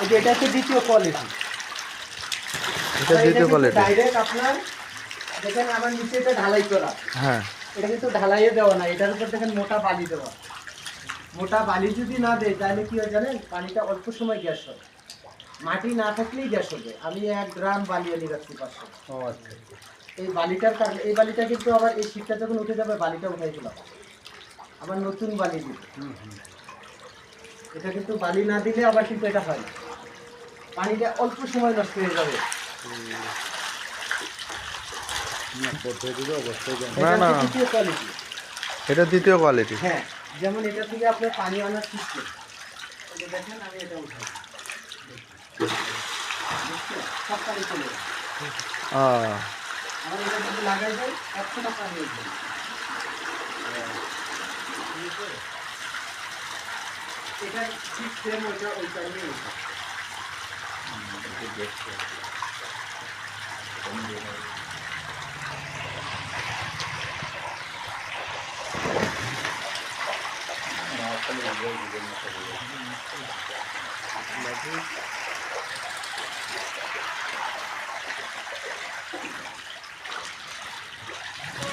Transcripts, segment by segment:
এই যে এটা হচ্ছে দ্বিতীয় কোয়ালিটি। এটা দ্বিতীয় কোয়ালিটি। ডাইরেক্ট আপনার দেখেন আমার নিচে এটা ঢালাই করা। হ্যাঁ, এটা কিন্তু ঢালাইয়ে দেওয়া না, এটার উপর দেখেন মোটা বালি দেওয়া। মোটা বালি যদি না দেয় তাহলে কি হয় জানেন, পানিটা অল্প সময় গ্যাস হয়। মাটি না থাকলেই গ্যাস হবে। আমি 1 গ্রাম বালি এনে রাখছি 500। ও আচ্ছা। এই বালিটার কারণে এই বালিটা কিন্তু আবার এই শীতটা যখন উঠে যাবে বালিটা উঠাই দিলাম, আবার নতুন বালি দিব। এটা কিন্তু বালি না দিলে আবার কিন্তু এটা হয় না, পানিটা অল্প সময় নষ্ট হয়ে যাবে। না না, দ্বিতীয় কোয়ালিটি। এটা দ্বিতীয় কোয়ালিটি। হ্যাঁ, যেমন এটা থেকে আপনার পানি আনার সিস্টেম। দেখেন আমি এটা উঠাই, সব পানি চলে যাবে। আমার এটা যদি লাগাই যায় 100টা পানি হয়ে যাবে। এটা ঠিক সেম ওইটা ওই টাইমে ওঠা।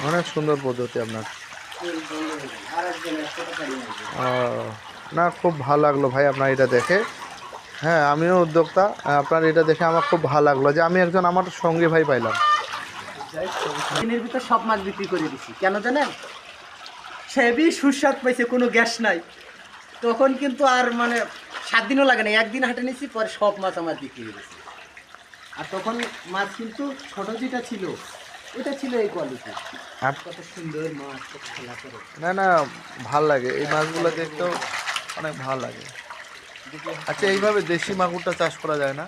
অনেক সুন্দর পদ্ধতি আপনার। আর একজন 100টা পানি হয়ে যাবে। না, খুব ভালো লাগলো ভাই আপনার এটা দেখে। হ্যাঁ, আমিও উদ্যোক্তা, আপনার এটা দেখে আমার খুব ভালো লাগলো যে আমি একজন আমার সঙ্গী ভাই পাইলাম। দিনের ভিতর সব মাছ বিক্রি করে দিছি, কেন জানেন? সেবি সুস্বাদ পাইছে, কোনো গ্যাস নাই। তখন কিন্তু আর মানে 7 দিনও লাগে না, একদিন হাটে নিয়েছি, পরে সব মাছ আমার বিক্রি হয়ে গেছে। আর তখন মাছ কিন্তু ছোট যেটা ছিল ওটা ছিল এই কোয়ালিটি। আর কত সুন্দর মাছ, কত খেলা করে। না না, ভাল লাগে এই মাছগুলো দেখতেও, অনেক ভালো লাগে। আচ্ছা, এইভাবে দেশি মাগুরটা চাষ করা যায় না?